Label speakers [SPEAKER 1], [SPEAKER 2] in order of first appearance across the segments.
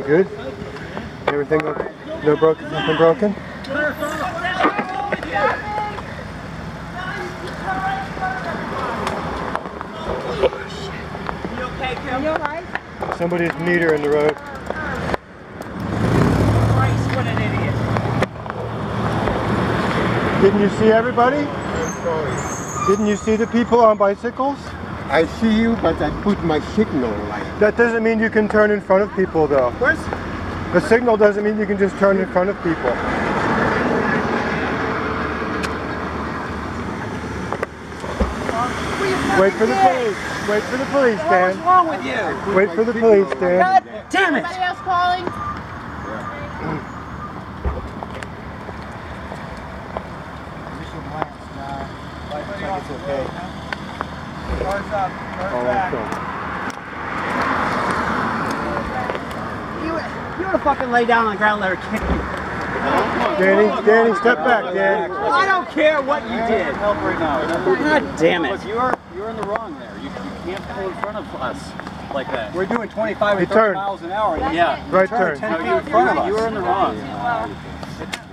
[SPEAKER 1] You good? Everything okay? No broken? Nothing broken?
[SPEAKER 2] Are you alright?
[SPEAKER 1] Somebody's meter in the road.
[SPEAKER 2] Christ, what an idiot.
[SPEAKER 1] Didn't you see everybody?
[SPEAKER 3] I'm sorry.
[SPEAKER 1] Didn't you see the people on bicycles?
[SPEAKER 3] I see you, but I put my signal light.
[SPEAKER 1] That doesn't mean you can turn in front of people though.
[SPEAKER 3] What?
[SPEAKER 1] The signal doesn't mean you can just turn in front of people. Wait for the police. Wait for the police,
[SPEAKER 2] What's
[SPEAKER 1] Dan.
[SPEAKER 2] wrong with you?
[SPEAKER 1] Wait for the police, Dan.
[SPEAKER 2] God damn it.
[SPEAKER 4] Anybody else calling?
[SPEAKER 1] It's okay.
[SPEAKER 2] Car's up. Car's
[SPEAKER 1] Oh,
[SPEAKER 2] back. You would have fucking lay down on the ground and let her kick you.
[SPEAKER 1] Danny, step back, Dan.
[SPEAKER 2] I don't care what you did.
[SPEAKER 5] Help right now.
[SPEAKER 2] God damn it.
[SPEAKER 5] Look, you're in the wrong there. You can't pull in front of us like that.
[SPEAKER 2] We're doing 25
[SPEAKER 1] He
[SPEAKER 2] and 30
[SPEAKER 1] turned.
[SPEAKER 2] miles an hour.
[SPEAKER 5] Yeah.
[SPEAKER 1] Right
[SPEAKER 2] Turn
[SPEAKER 1] turn.
[SPEAKER 2] 10
[SPEAKER 5] No,
[SPEAKER 2] feet
[SPEAKER 5] you
[SPEAKER 2] in front of us.
[SPEAKER 5] you were in the wrong.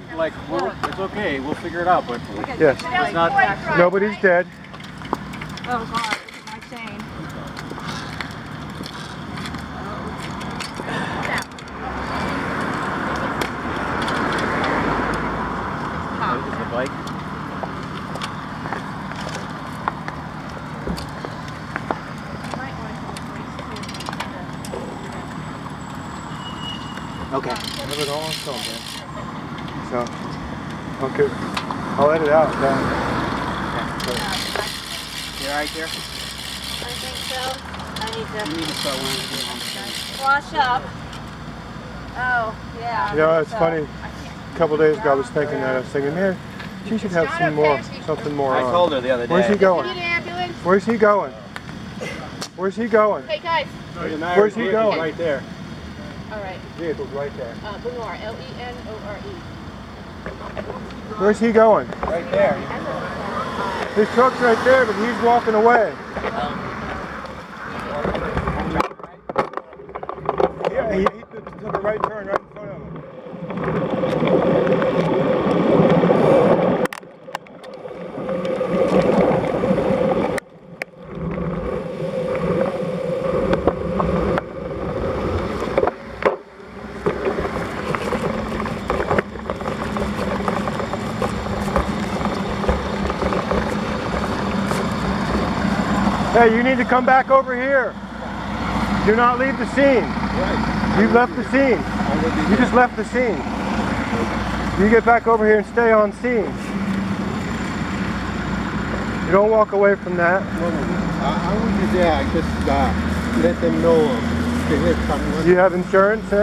[SPEAKER 5] It's like it's okay. We'll figure it out. But
[SPEAKER 1] Yes.
[SPEAKER 5] it's not.
[SPEAKER 1] Nobody's dead.
[SPEAKER 4] Oh God, look at my chain.
[SPEAKER 5] Is the bike?
[SPEAKER 2] Okay.
[SPEAKER 1] I have it all on film, man. So, okay. I'll edit out that.
[SPEAKER 2] You alright here?
[SPEAKER 4] I think so. I
[SPEAKER 2] You
[SPEAKER 4] need
[SPEAKER 2] need to start wearing
[SPEAKER 4] to wash up. Oh, yeah.
[SPEAKER 1] You know, it's funny. A couple days ago, I was thinking that. I was thinking, man, she should have some more, something more
[SPEAKER 5] I
[SPEAKER 1] on.
[SPEAKER 5] told her the other day.
[SPEAKER 1] Where's he
[SPEAKER 4] Need
[SPEAKER 1] going?
[SPEAKER 4] an ambulance?
[SPEAKER 1] Where's he going? Where's he going?
[SPEAKER 4] Hey guys.
[SPEAKER 1] Where's he going?
[SPEAKER 3] Right there.
[SPEAKER 4] All right.
[SPEAKER 1] Vehicle's right there.
[SPEAKER 4] Lenore. Lenore.
[SPEAKER 1] Where's he going?
[SPEAKER 3] Right there.
[SPEAKER 1] His truck's right there, but he's walking away. Yeah, he took a right turn right in front of him. Hey, you need to come back over here. Do not leave the scene.
[SPEAKER 3] Right.
[SPEAKER 1] You've left the scene. You just left the scene. You get back over here and stay on scene. You don't walk away from that.
[SPEAKER 3] I will be there. I just let them know. They let someone.
[SPEAKER 1] You have insurance?